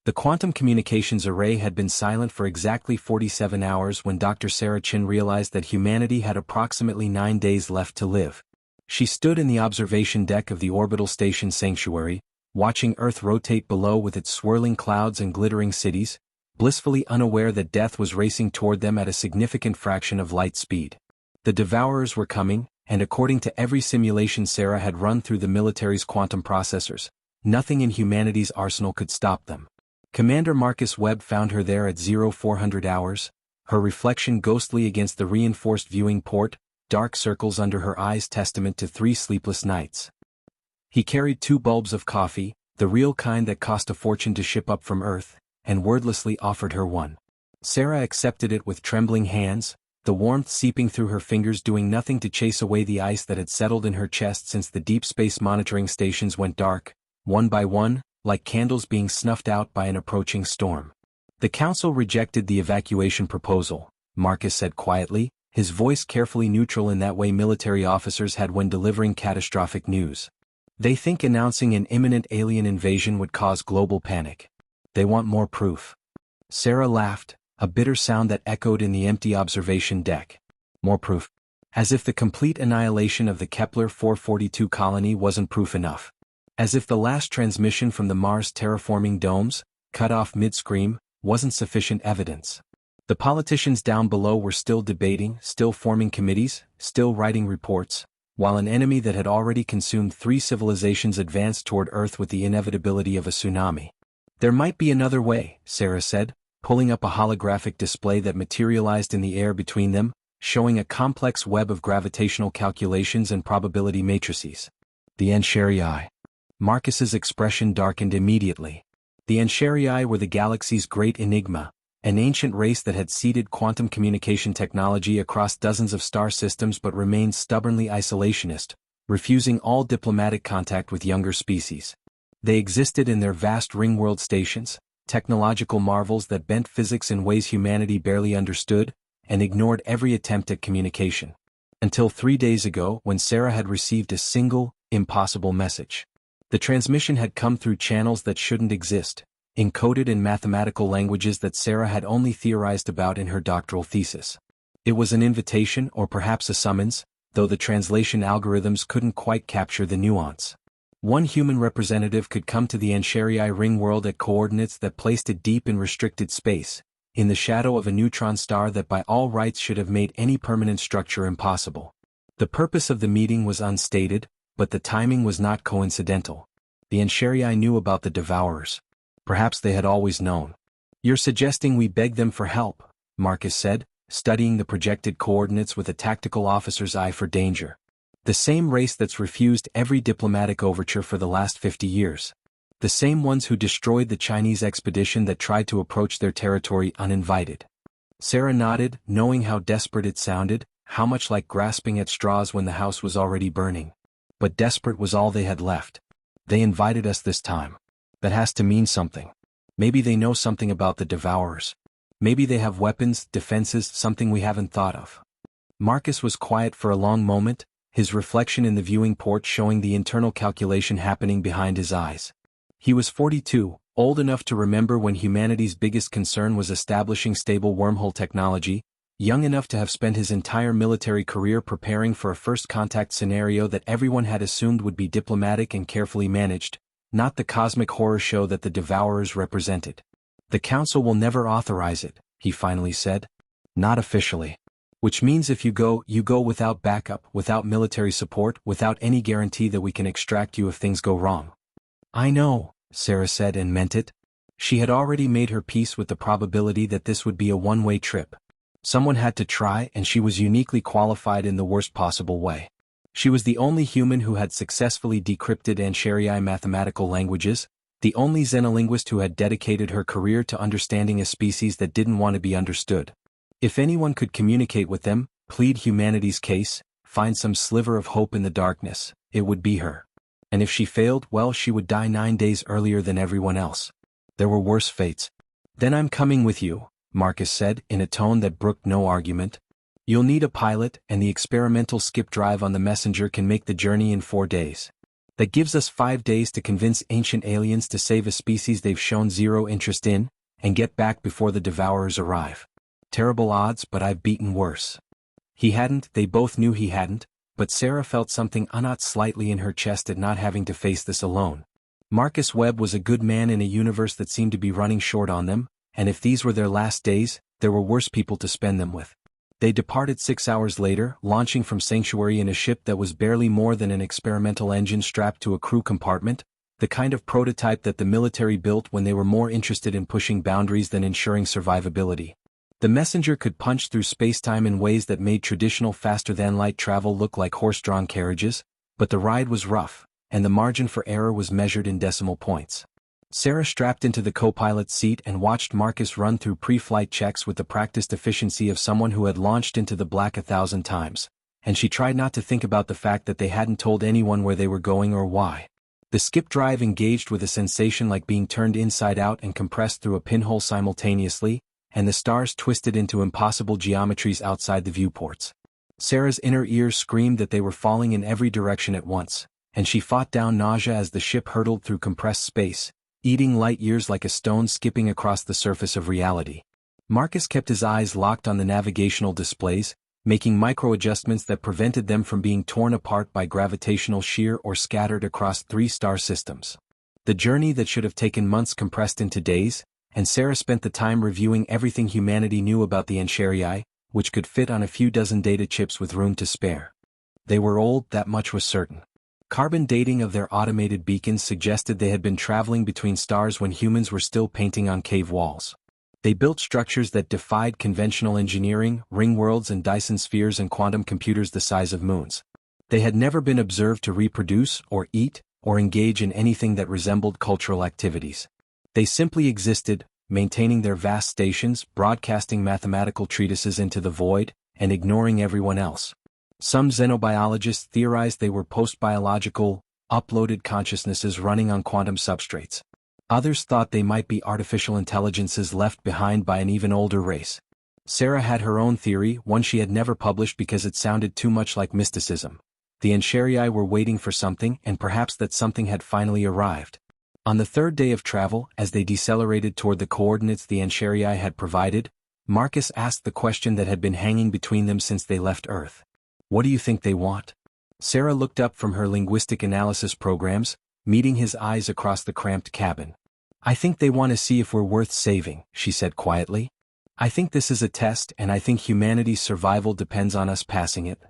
The quantum communications array had been silent for exactly 47 hours when Dr. Sarah Chin realized that humanity had approximately 9 days left to live. She stood in the observation deck of the orbital station sanctuary, watching Earth rotate below with its swirling clouds and glittering cities, blissfully unaware that death was racing toward them at a significant fraction of light speed. The devourers were coming, and according to every simulation Sarah had run through the military's quantum processors, nothing in humanity's arsenal could stop them. Commander Marcus Webb found her there at 0400 hours, her reflection ghostly against the reinforced viewing port, dark circles under her eyes testament to 3 sleepless nights. He carried 2 bulbs of coffee, the real kind that cost a fortune to ship up from Earth, and wordlessly offered her one. Sarah accepted it with trembling hands, the warmth seeping through her fingers doing nothing to chase away the ice that had settled in her chest since the deep space monitoring stations went dark, one by one, like candles being snuffed out by an approaching storm. The council rejected the evacuation proposal, Marcus said quietly, his voice carefully neutral in that way military officers had when delivering catastrophic news. They think announcing an imminent alien invasion would cause global panic. They want more proof. Sarah laughed, a bitter sound that echoed in the empty observation deck. More proof. As if the complete annihilation of the Kepler 442 colony wasn't proof enough. As if the last transmission from the Mars terraforming domes, cut off mid-scream, wasn't sufficient evidence. The politicians down below were still debating, still forming committees, still writing reports, while an enemy that had already consumed 3 civilizations advanced toward Earth with the inevitability of a tsunami. There might be another way, Sarah said, pulling up a holographic display that materialized in the air between them, showing a complex web of gravitational calculations and probability matrices. The HFY. Marcus's expression darkened immediately. The HFY were the galaxy's great enigma, an ancient race that had seeded quantum communication technology across dozens of star systems but remained stubbornly isolationist, refusing all diplomatic contact with younger species. They existed in their vast ring-world stations, technological marvels that bent physics in ways humanity barely understood, and ignored every attempt at communication. Until 3 days ago when Sarah had received a single, impossible message. The transmission had come through channels that shouldn't exist, encoded in mathematical languages that Sarah had only theorized about in her doctoral thesis. It was an invitation or perhaps a summons, though the translation algorithms couldn't quite capture the nuance. One human representative could come to the HFY ring world at coordinates that placed it deep in restricted space, in the shadow of a neutron star that by all rights should have made any permanent structure impossible. The purpose of the meeting was unstated, but the timing was not coincidental. The HFY knew about the devourers. Perhaps they had always known. You're suggesting we beg them for help, Marcus said, studying the projected coordinates with a tactical officer's eye for danger. The same race that's refused every diplomatic overture for the last 50 years. The same ones who destroyed the Chinese expedition that tried to approach their territory uninvited. Sarah nodded, knowing how desperate it sounded, how much like grasping at straws when the house was already burning. But desperate was all they had left. They invited us this time. That has to mean something. Maybe they know something about the devourers. Maybe they have weapons, defenses, something we haven't thought of. Marcus was quiet for a long moment, his reflection in the viewing port showing the internal calculation happening behind his eyes. He was 42, old enough to remember when humanity's biggest concern was establishing stable wormhole technology, young enough to have spent his entire military career preparing for a first contact scenario that everyone had assumed would be diplomatic and carefully managed, not the cosmic horror show that the devourers represented. The council will never authorize it, he finally said. Not officially. Which means if you go without backup, without military support, without any guarantee that we can extract you if things go wrong. I know, Sarah said and meant it. She had already made her peace with the probability that this would be a one-way trip. Someone had to try and she was uniquely qualified in the worst possible way. She was the only human who had successfully decrypted HFY mathematical languages, the only xenolinguist who had dedicated her career to understanding a species that didn't want to be understood. If anyone could communicate with them, plead humanity's case, find some sliver of hope in the darkness, it would be her. And if she failed, well, she would die 9 days earlier than everyone else. There were worse fates. Then I'm coming with you, Marcus said in a tone that brooked no argument. You'll need a pilot, and the experimental skip drive on the Messenger can make the journey in 4 days. That gives us 5 days to convince ancient aliens to save a species they've shown zero interest in, and get back before the devourers arrive. Terrible odds, but I've beaten worse. He hadn't, they both knew he hadn't, but Sarah felt something unnot slightly in her chest at not having to face this alone. Marcus Webb was a good man in a universe that seemed to be running short on them, and if these were their last days, there were worse people to spend them with. They departed 6 hours later, launching from Sanctuary in a ship that was barely more than an experimental engine strapped to a crew compartment, the kind of prototype that the military built when they were more interested in pushing boundaries than ensuring survivability. The messenger could punch through space-time in ways that made traditional faster-than-light travel look like horse-drawn carriages, but the ride was rough, and the margin for error was measured in decimal points. Sarah strapped into the co-pilot's seat and watched Marcus run through pre-flight checks with the practiced efficiency of someone who had launched into the black 1,000 times, and she tried not to think about the fact that they hadn't told anyone where they were going or why. The skip drive engaged with a sensation like being turned inside out and compressed through a pinhole simultaneously, and the stars twisted into impossible geometries outside the viewports. Sarah's inner ears screamed that they were falling in every direction at once, and she fought down nausea as the ship hurtled through compressed space, eating light years like a stone skipping across the surface of reality. Marcus kept his eyes locked on the navigational displays, making micro-adjustments that prevented them from being torn apart by gravitational shear or scattered across 3-star systems. The journey that should have taken months compressed into days, and Sarah spent the time reviewing everything humanity knew about the HFY, which could fit on a few dozen data chips with room to spare. They were old, that much was certain. Carbon dating of their automated beacons suggested they had been traveling between stars when humans were still painting on cave walls. They built structures that defied conventional engineering, ring worlds and Dyson spheres and quantum computers the size of moons. They had never been observed to reproduce, or eat, or engage in anything that resembled cultural activities. They simply existed, maintaining their vast stations, broadcasting mathematical treatises into the void, and ignoring everyone else. Some xenobiologists theorized they were post-biological, uploaded consciousnesses running on quantum substrates. Others thought they might be artificial intelligences left behind by an even older race. Sarah had her own theory, one she had never published because it sounded too much like mysticism. The HFY were waiting for something, and perhaps that something had finally arrived. On the 3rd day of travel, as they decelerated toward the coordinates the HFY had provided, Marcus asked the question that had been hanging between them since they left Earth. "What do you think they want?" Sarah looked up from her linguistic analysis programs, meeting his eyes across the cramped cabin. "I think they want to see if we're worth saving," she said quietly. "I think this is a test, and I think humanity's survival depends on us passing it."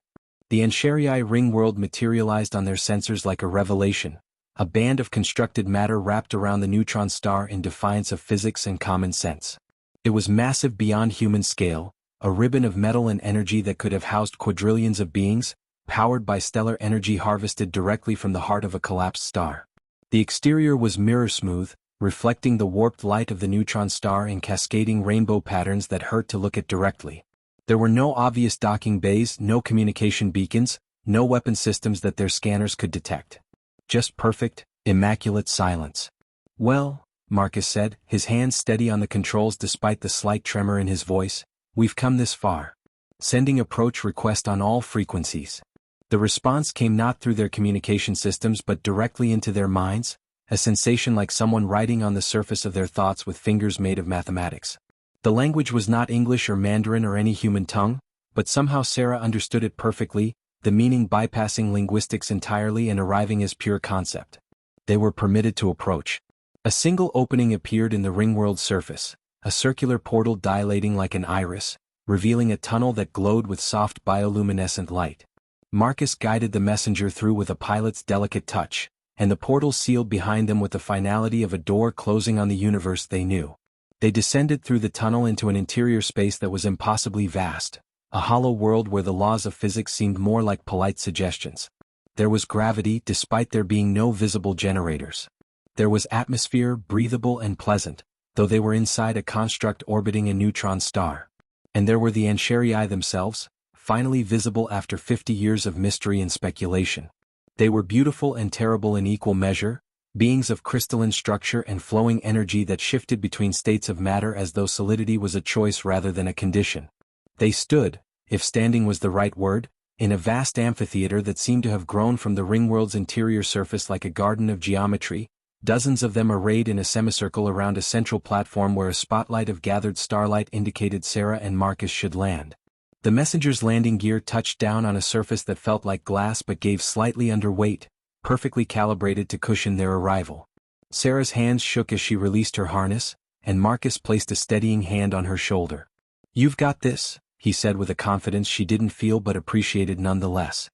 The HFY ring world materialized on their sensors like a revelation, a band of constructed matter wrapped around the neutron star in defiance of physics and common sense. It was massive beyond human scale, a ribbon of metal and energy that could have housed quadrillions of beings, powered by stellar energy harvested directly from the heart of a collapsed star. The exterior was mirror-smooth, reflecting the warped light of the neutron star in cascading rainbow patterns that hurt to look at directly. There were no obvious docking bays, no communication beacons, no weapon systems that their scanners could detect. Just perfect, immaculate silence. "Well," Marcus said, his hands steady on the controls despite the slight tremor in his voice, "we've come this far. Sending approach request on all frequencies." The response came not through their communication systems but directly into their minds, a sensation like someone writing on the surface of their thoughts with fingers made of mathematics. The language was not English or Mandarin or any human tongue, but somehow Sarah understood it perfectly, the meaning bypassing linguistics entirely and arriving as pure concept. They were permitted to approach. A single opening appeared in the ringworld surface, a circular portal dilating like an iris, revealing a tunnel that glowed with soft bioluminescent light. Marcus guided the messenger through with a pilot's delicate touch, and the portal sealed behind them with the finality of a door closing on the universe they knew. They descended through the tunnel into an interior space that was impossibly vast, a hollow world where the laws of physics seemed more like polite suggestions. There was gravity despite there being no visible generators. There was atmosphere, breathable and pleasant, though they were inside a construct orbiting a neutron star. And there were the HFY themselves, finally visible after 50 years of mystery and speculation. They were beautiful and terrible in equal measure, beings of crystalline structure and flowing energy that shifted between states of matter as though solidity was a choice rather than a condition. They stood, if standing was the right word, In a vast amphitheater that seemed to have grown from the ringworld's interior surface like a garden of geometry, dozens of them arrayed in a semicircle around a central platform where a spotlight of gathered starlight indicated Sarah and Marcus should land. The messenger's landing gear touched down on a surface that felt like glass but gave slightly under weight, perfectly calibrated to cushion their arrival. Sarah's hands shook as she released her harness, and Marcus placed a steadying hand on her shoulder. "You've got this," he said with a confidence she didn't feel but appreciated nonetheless.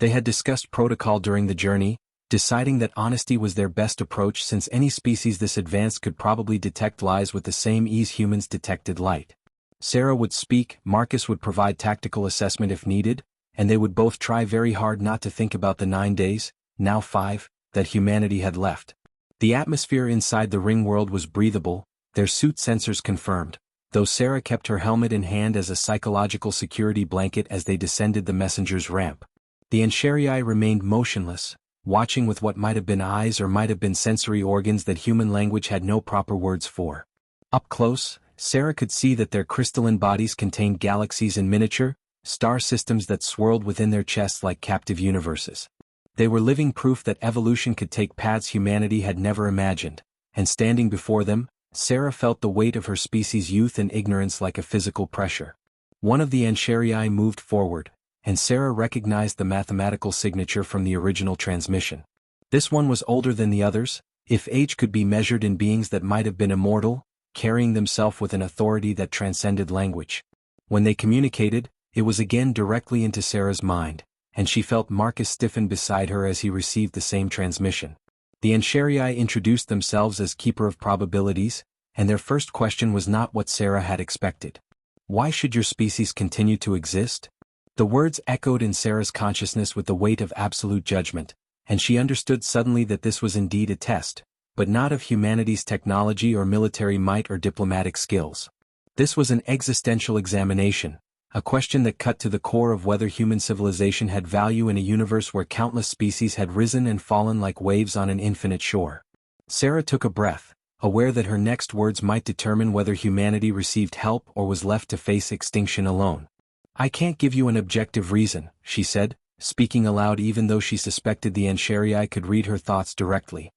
They had discussed protocol during the journey, deciding that honesty was their best approach since any species this advanced could probably detect lies with the same ease humans detected light. Sarah would speak, Marcus would provide tactical assessment if needed, and they would both try very hard not to think about the 9 days, now 5, that humanity had left. The atmosphere inside the ring world was breathable, their suit sensors confirmed, though Sarah kept her helmet in hand as a psychological security blanket as they descended the messenger's ramp. The Encherii remained motionless, watching with what might have been eyes or might have been sensory organs that human language had no proper words for. Up close, Sarah could see that their crystalline bodies contained galaxies in miniature, star systems that swirled within their chests like captive universes. They were living proof that evolution could take paths humanity had never imagined, and standing before them, Sarah felt the weight of her species' youth and ignorance like a physical pressure. One of the Encherii moved forward, and Sarah recognized the mathematical signature from the original transmission. This one was older than the others, if age could be measured in beings that might have been immortal, carrying themselves with an authority that transcended language. When they communicated, it was again directly into Sarah's mind, and she felt Marcus stiffen beside her as he received the same transmission. The Encherii introduced themselves as Keeper of Probabilities, and their first question was not what Sarah had expected. "Why should your species continue to exist?" The words echoed in Sarah's consciousness with the weight of absolute judgment, and she understood suddenly that this was indeed a test, but not of humanity's technology or military might or diplomatic skills. This was an existential examination, a question that cut to the core of whether human civilization had value in a universe where countless species had risen and fallen like waves on an infinite shore. Sarah took a breath, aware that her next words might determine whether humanity received help or was left to face extinction alone. "I can't give you an objective reason," she said, speaking aloud even though she suspected the Encherii could read her thoughts directly.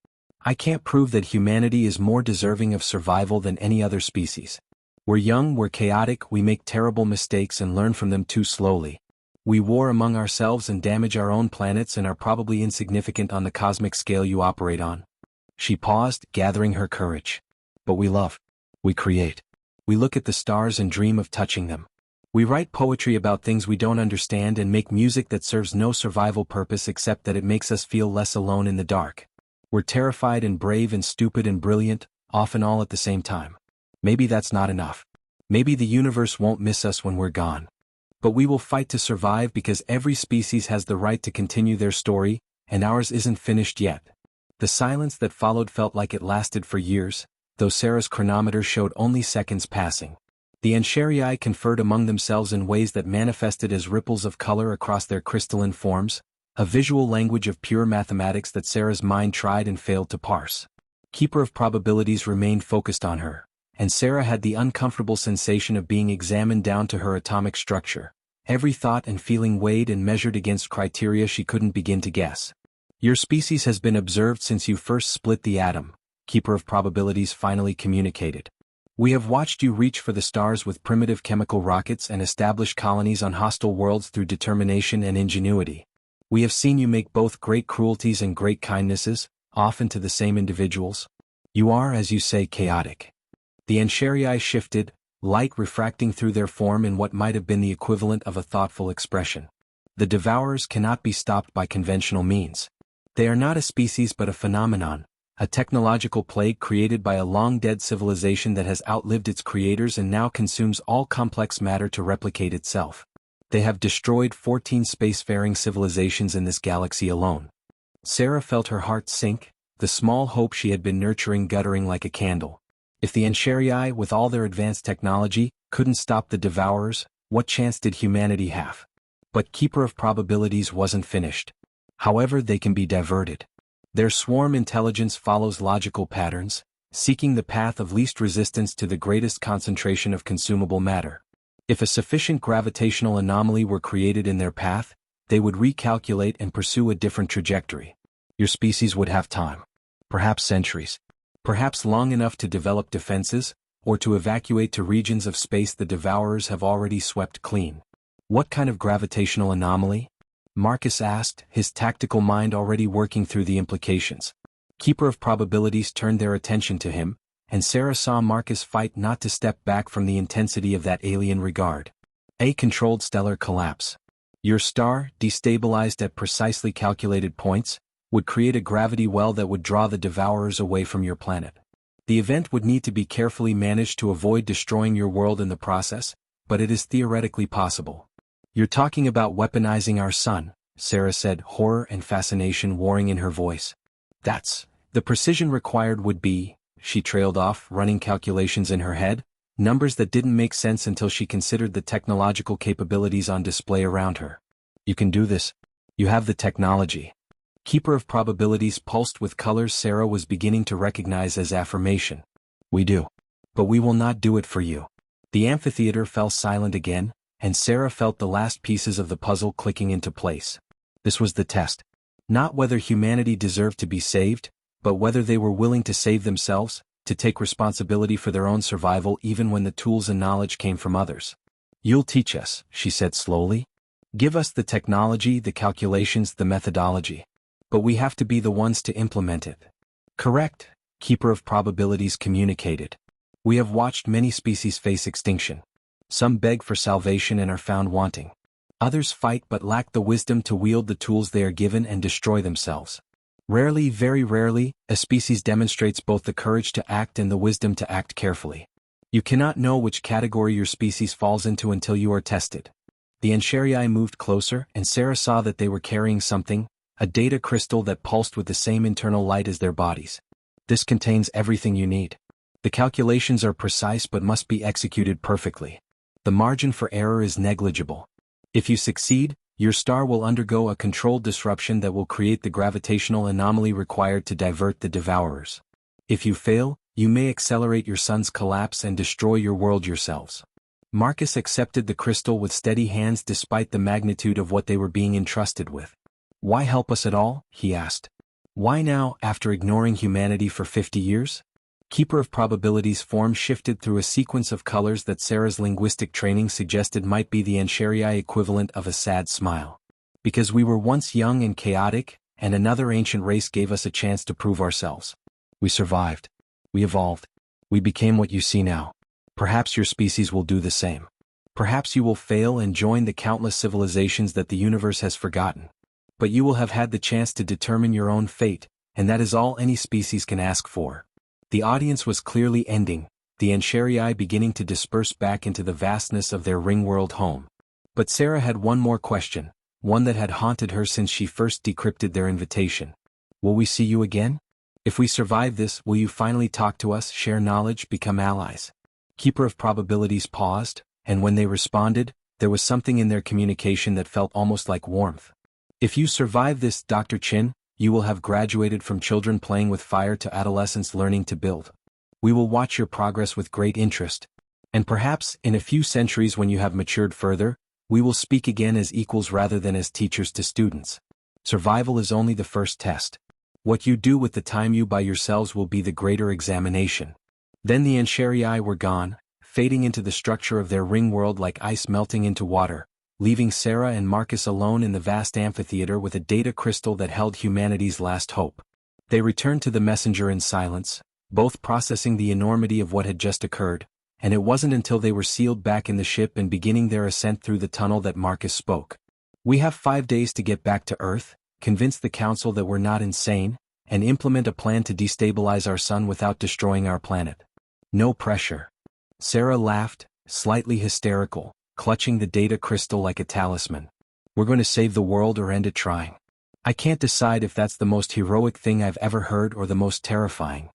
"I can't prove that humanity is more deserving of survival than any other species. We're young, we're chaotic, we make terrible mistakes and learn from them too slowly. We war among ourselves and damage our own planets and are probably insignificant on the cosmic scale you operate on." She paused, gathering her courage. "But we love. We create. We look at the stars and dream of touching them. We write poetry about things we don't understand and make music that serves no survival purpose except that it makes us feel less alone in the dark. We're terrified and brave and stupid and brilliant, often all at the same time. Maybe that's not enough. Maybe the universe won't miss us when we're gone. But we will fight to survive because every species has the right to continue their story, and ours isn't finished yet." The silence that followed felt like it lasted for years, though Sarah's chronometer showed only seconds passing. The Encherii conferred among themselves in ways that manifested as ripples of color across their crystalline forms, a visual language of pure mathematics that Sarah's mind tried and failed to parse. Keeper of Probabilities remained focused on her, and Sarah had the uncomfortable sensation of being examined down to her atomic structure, every thought and feeling weighed and measured against criteria she couldn't begin to guess. "Your species has been observed since you first split the atom," Keeper of Probabilities finally communicated. "We have watched you reach for the stars with primitive chemical rockets and establish colonies on hostile worlds through determination and ingenuity. We have seen you make both great cruelties and great kindnesses, often to the same individuals. You are, as you say, chaotic." The Encherii shifted, light refracting through their form in what might have been the equivalent of a thoughtful expression. "The Devourers cannot be stopped by conventional means. They are not a species but a phenomenon, a technological plague created by a long-dead civilization that has outlived its creators and now consumes all complex matter to replicate itself. They have destroyed 14 spacefaring civilizations in this galaxy alone." Sarah felt her heart sink, the small hope she had been nurturing guttering like a candle. If the Encherii, with all their advanced technology, couldn't stop the Devourers, what chance did humanity have? But Keeper of Probabilities wasn't finished. However, they can be diverted. Their swarm intelligence follows logical patterns, seeking the path of least resistance to the greatest concentration of consumable matter. If a sufficient gravitational anomaly were created in their path, they would recalculate and pursue a different trajectory. Your species would have time. Perhaps centuries. Perhaps long enough to develop defenses, or to evacuate to regions of space the devourers have already swept clean. What kind of gravitational anomaly? Marcus asked, his tactical mind already working through the implications. Keeper of Probabilities turned their attention to him, and Sarah saw Marcus fight not to step back from the intensity of that alien regard. A controlled stellar collapse. Your star, destabilized at precisely calculated points, would create a gravity well that would draw the devourers away from your planet. The event would need to be carefully managed to avoid destroying your world in the process, but it is theoretically possible. You're talking about weaponizing our sun, Sarah said, horror and fascination warring in her voice. The precision required would be, she trailed off, running calculations in her head, numbers that didn't make sense until she considered the technological capabilities on display around her. You can do this. You have the technology. Keeper of Probabilities pulsed with colors Sarah was beginning to recognize as affirmation. We do. But we will not do it for you. The amphitheater fell silent again, and Sarah felt the last pieces of the puzzle clicking into place. This was the test. Not whether humanity deserved to be saved, but whether they were willing to save themselves, to take responsibility for their own survival even when the tools and knowledge came from others. You'll teach us, she said slowly. Give us the technology, the calculations, the methodology. But we have to be the ones to implement it. Correct, Keeper of Probabilities communicated. We have watched many species face extinction. Some beg for salvation and are found wanting. Others fight but lack the wisdom to wield the tools they are given and destroy themselves. Rarely, very rarely, a species demonstrates both the courage to act and the wisdom to act carefully. You cannot know which category your species falls into until you are tested. The Encheriai moved closer, and Sarah saw that they were carrying something, a data crystal that pulsed with the same internal light as their bodies. This contains everything you need. The calculations are precise but must be executed perfectly. The margin for error is negligible. If you succeed, your star will undergo a controlled disruption that will create the gravitational anomaly required to divert the devourers. If you fail, you may accelerate your sun's collapse and destroy your world yourselves. Marcus accepted the crystal with steady hands despite the magnitude of what they were being entrusted with. Why help us at all? He asked. Why now, after ignoring humanity for 50 years? Keeper of Probabilities' form shifted through a sequence of colors that Sarah's linguistic training suggested might be the Encheriai equivalent of a sad smile. Because we were once young and chaotic, and another ancient race gave us a chance to prove ourselves. We survived. We evolved. We became what you see now. Perhaps your species will do the same. Perhaps you will fail and join the countless civilizations that the universe has forgotten. But you will have had the chance to determine your own fate, and that is all any species can ask for. The audience was clearly ending, the Encheriai beginning to disperse back into the vastness of their ring-world home. But Sarah had one more question, one that had haunted her since she first decrypted their invitation. Will we see you again? If we survive this, will you finally talk to us, share knowledge, become allies? Keeper of Probabilities paused, and when they responded, there was something in their communication that felt almost like warmth. If you survive this, Dr. Chin, you will have graduated from children playing with fire to adolescents learning to build. We will watch your progress with great interest. And perhaps, in a few centuries when you have matured further, we will speak again as equals rather than as teachers to students. Survival is only the first test. What you do with the time you buy yourselves will be the greater examination. Then the Encheriai were gone, fading into the structure of their ring world like ice melting into water, leaving Sarah and Marcus alone in the vast amphitheater with a data crystal that held humanity's last hope. They returned to the messenger in silence, both processing the enormity of what had just occurred, and it wasn't until they were sealed back in the ship and beginning their ascent through the tunnel that Marcus spoke. We have 5 days to get back to Earth, convince the Council that we're not insane, and implement a plan to destabilize our sun without destroying our planet. No pressure. Sarah laughed, slightly hysterical, clutching the data crystal like a talisman. We're going to save the world or end it trying. I can't decide if that's the most heroic thing I've ever heard or the most terrifying.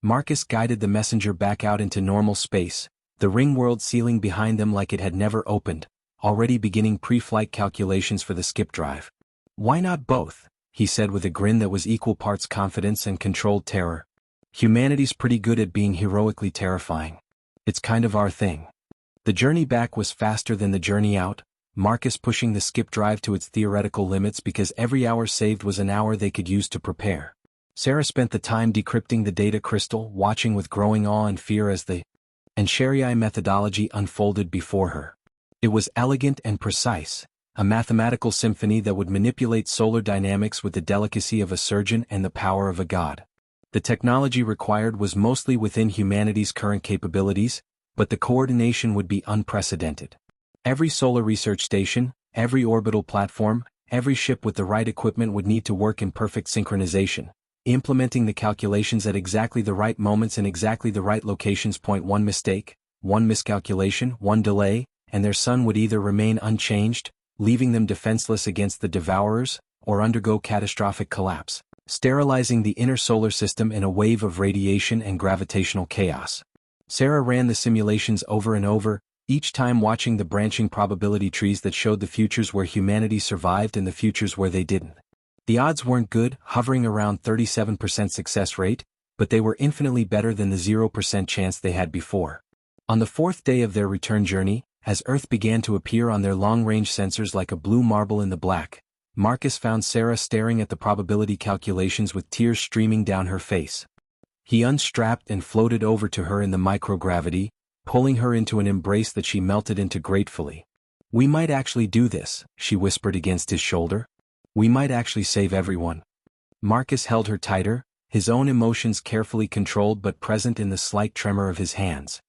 Marcus guided the messenger back out into normal space, the ring world sealing behind them like it had never opened, already beginning pre-flight calculations for the skip drive. Why not both? He said with a grin that was equal parts confidence and controlled terror. Humanity's pretty good at being heroically terrifying. It's kind of our thing. The journey back was faster than the journey out, Marcus pushing the skip drive to its theoretical limits because every hour saved was an hour they could use to prepare. Sarah spent the time decrypting the data crystal, watching with growing awe and fear as the HFY methodology unfolded before her. It was elegant and precise, a mathematical symphony that would manipulate solar dynamics with the delicacy of a surgeon and the power of a god. The technology required was mostly within humanity's current capabilities, but the coordination would be unprecedented. Every solar research station, every orbital platform, every ship with the right equipment would need to work in perfect synchronization, implementing the calculations at exactly the right moments in exactly the right locations. One mistake, one miscalculation, one delay, and their sun would either remain unchanged, leaving them defenseless against the devourers, or undergo catastrophic collapse, sterilizing the inner solar system in a wave of radiation and gravitational chaos. Sarah ran the simulations over and over, each time watching the branching probability trees that showed the futures where humanity survived and the futures where they didn't. The odds weren't good, hovering around 37% success rate, but they were infinitely better than the 0% chance they had before. On the fourth day of their return journey, as Earth began to appear on their long-range sensors like a blue marble in the black, Marcus found Sarah staring at the probability calculations with tears streaming down her face. He unstrapped and floated over to her in the microgravity, pulling her into an embrace that she melted into gratefully. "We might actually do this," she whispered against his shoulder. "We might actually save everyone." Marcus held her tighter, his own emotions carefully controlled but present in the slight tremor of his hands.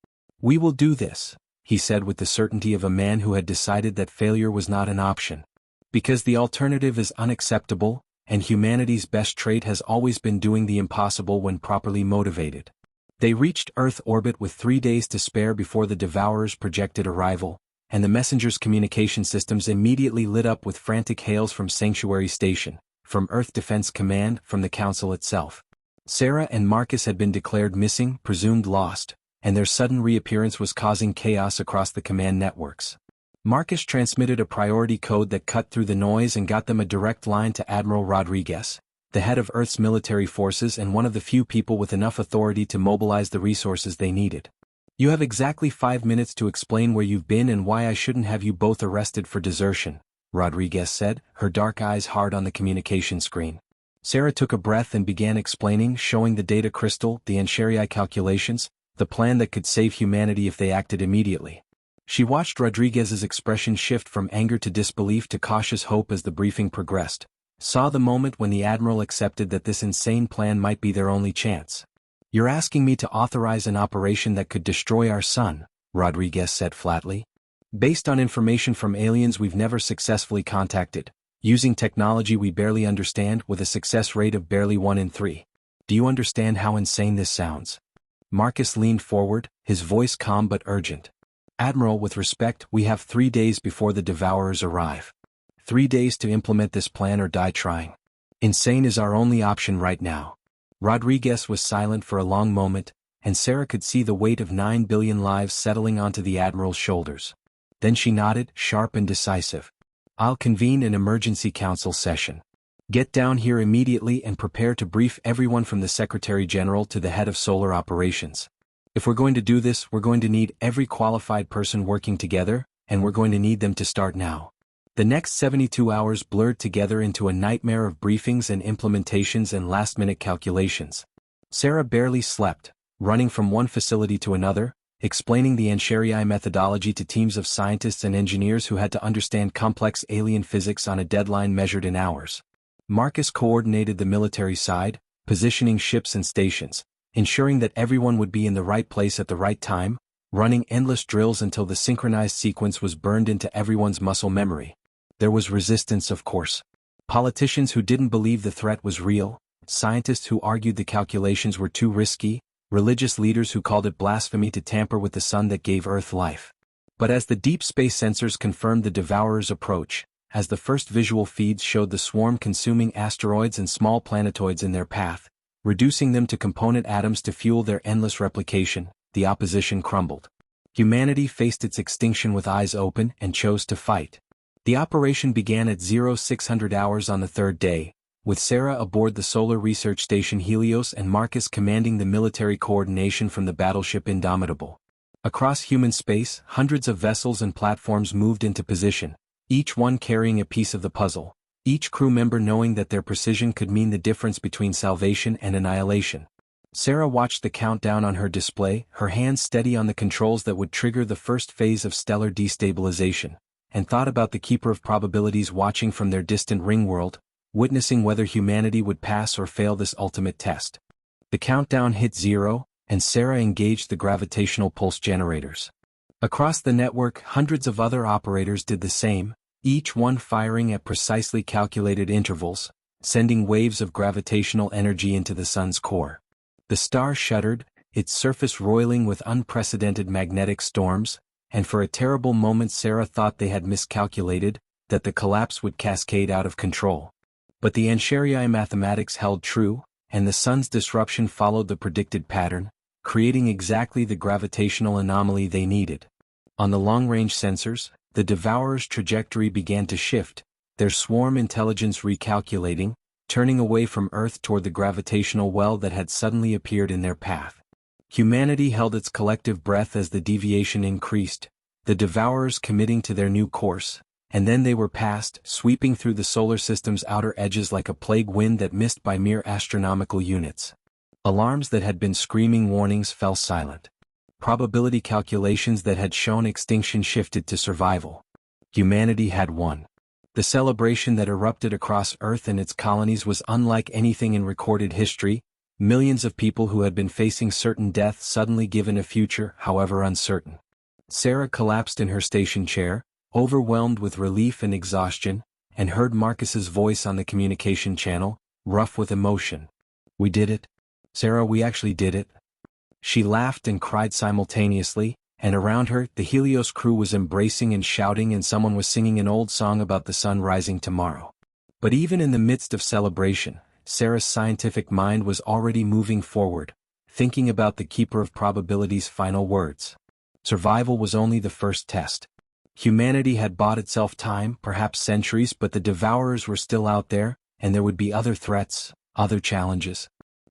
"We will do this," he said with the certainty of a man who had decided that failure was not an option. "Because the alternative is unacceptable, and humanity's best trait has always been doing the impossible when properly motivated." They reached Earth orbit with 3 days to spare before the Devourer's projected arrival, and the messenger's communication systems immediately lit up with frantic hails from Sanctuary Station, from Earth Defense Command, from the Council itself. Sarah and Marcus had been declared missing, presumed lost, and their sudden reappearance was causing chaos across the command networks. Marcus transmitted a priority code that cut through the noise and got them a direct line to Admiral Rodriguez, the head of Earth's military forces and one of the few people with enough authority to mobilize the resources they needed. "You have exactly 5 minutes to explain where you've been and why I shouldn't have you both arrested for desertion," Rodriguez said, her dark eyes hard on the communication screen. Sarah took a breath and began explaining, showing the data crystal, the HFY calculations, the plan that could save humanity if they acted immediately. She watched Rodriguez's expression shift from anger to disbelief to cautious hope as the briefing progressed, saw the moment when the Admiral accepted that this insane plan might be their only chance. "You're asking me to authorize an operation that could destroy our sun," Rodriguez said flatly. "Based on information from aliens we've never successfully contacted, using technology we barely understand with a success rate of barely 1 in 3. Do you understand how insane this sounds?" Marcus leaned forward, his voice calm but urgent. "Admiral, with respect, we have 3 days before the Devourers arrive. 3 days to implement this plan or die trying. Insane is our only option right now." Rodriguez was silent for a long moment, and Sarah could see the weight of 9 billion lives settling onto the Admiral's shoulders. Then she nodded, sharp and decisive. "I'll convene an emergency council session. Get down here immediately and prepare to brief everyone from the Secretary General to the head of solar operations. If we're going to do this, we're going to need every qualified person working together, and we're going to need them to start now." The next 72 hours blurred together into a nightmare of briefings and implementations and last-minute calculations. Sarah barely slept, running from one facility to another, explaining the HFY methodology to teams of scientists and engineers who had to understand complex alien physics on a deadline measured in hours. Marcus coordinated the military side, positioning ships and stations, ensuring that everyone would be in the right place at the right time, running endless drills until the synchronized sequence was burned into everyone's muscle memory. There was resistance, of course. Politicians who didn't believe the threat was real, scientists who argued the calculations were too risky, religious leaders who called it blasphemy to tamper with the sun that gave Earth life. But as the deep space sensors confirmed the Devourer's approach, as the first visual feeds showed the swarm consuming asteroids and small planetoids in their path, reducing them to component atoms to fuel their endless replication, the opposition crumbled. Humanity faced its extinction with eyes open and chose to fight. The operation began at 0600 hours on the 3rd day, with Sarah aboard the Solar Research Station Helios and Marcus commanding the military coordination from the battleship Indomitable. Across human space, hundreds of vessels and platforms moved into position, each one carrying a piece of the puzzle, each crew member knowing that their precision could mean the difference between salvation and annihilation. Sarah watched the countdown on her display, her hands steady on the controls that would trigger the first phase of stellar destabilization, and thought about the Keeper of Probabilities watching from their distant ring world, witnessing whether humanity would pass or fail this ultimate test. The countdown hit 0, and Sarah engaged the gravitational pulse generators. Across the network, hundreds of other operators did the same, each one firing at precisely calculated intervals, sending waves of gravitational energy into the sun's core. The star shuddered, its surface roiling with unprecedented magnetic storms, and for a terrible moment Sarah thought they had miscalculated, that the collapse would cascade out of control. But the Ancharii mathematics held true, and the sun's disruption followed the predicted pattern, creating exactly the gravitational anomaly they needed. On the long-range sensors, the Devourer's trajectory began to shift, their swarm intelligence recalculating, turning away from Earth toward the gravitational well that had suddenly appeared in their path. Humanity held its collective breath as the deviation increased, the Devourers committing to their new course, and then they were past, sweeping through the solar system's outer edges like a plague wind that missed by mere astronomical units. Alarms that had been screaming warnings fell silent. Probability calculations that had shown extinction shifted to survival. Humanity had won. The celebration that erupted across Earth and its colonies was unlike anything in recorded history, millions of people who had been facing certain death suddenly given a future, however uncertain. Sarah collapsed in her station chair, overwhelmed with relief and exhaustion, and heard Marcus's voice on the communication channel, rough with emotion. "We did it. Sarah, we actually did it." She laughed and cried simultaneously, and around her, the Helios crew was embracing and shouting and someone was singing an old song about the sun rising tomorrow. But even in the midst of celebration, Sarah's scientific mind was already moving forward, thinking about the Keeper of Probabilities' final words. Survival was only the first test. Humanity had bought itself time, perhaps centuries, but the Devourers were still out there, and there would be other threats, other challenges.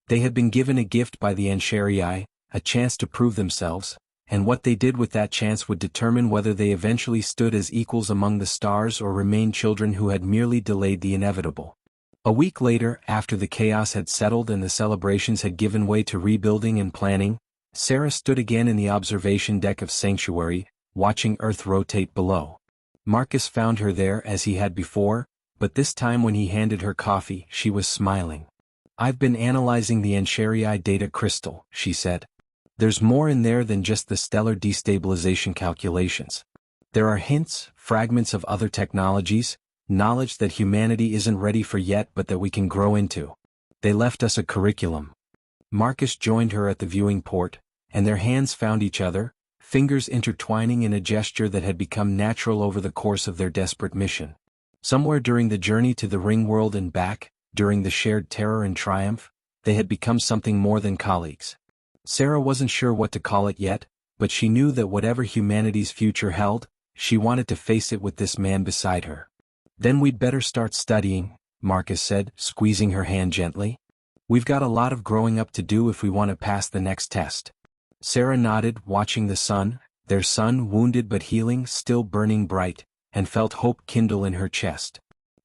They had been given a gift by the Ancharii, a chance to prove themselves, and what they did with that chance would determine whether they eventually stood as equals among the stars or remained children who had merely delayed the inevitable. A week later, after the chaos had settled and the celebrations had given way to rebuilding and planning, Sarah stood again in the observation deck of Sanctuary, watching Earth rotate below. Marcus found her there as he had before, but this time when he handed her coffee, she was smiling. "I've been analyzing the Ancharii data crystal," she said. "There's more in there than just the stellar destabilization calculations. There are hints, fragments of other technologies, knowledge that humanity isn't ready for yet but that we can grow into. They left us a curriculum." Marcus joined her at the viewing port, and their hands found each other, fingers intertwining in a gesture that had become natural over the course of their desperate mission. Somewhere during the journey to the ring world and back, during the shared terror and triumph, they had become something more than colleagues. Sarah wasn't sure what to call it yet, but she knew that whatever humanity's future held, she wanted to face it with this man beside her. "Then we'd better start studying," Marcus said, squeezing her hand gently. "We've got a lot of growing up to do if we want to pass the next test." Sarah nodded, watching the sun, their sun wounded but healing, still burning bright, and felt hope kindle in her chest.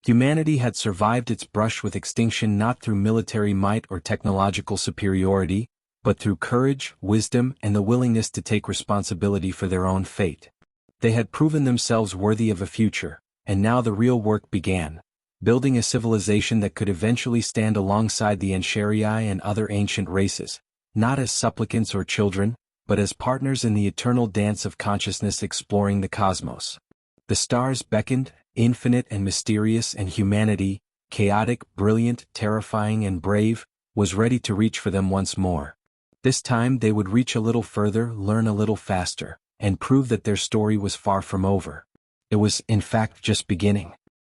Humanity had survived its brush with extinction not through military might or technological superiority, but through courage, wisdom, and the willingness to take responsibility for their own fate. They had proven themselves worthy of a future, and now the real work began, building a civilization that could eventually stand alongside the Ancharii and other ancient races, not as supplicants or children, but as partners in the eternal dance of consciousness exploring the cosmos. The stars beckoned, infinite and mysterious, and humanity, chaotic, brilliant, terrifying, and brave, was ready to reach for them once more. This time they would reach a little further, learn a little faster, and prove that their story was far from over. It was, in fact, just beginning.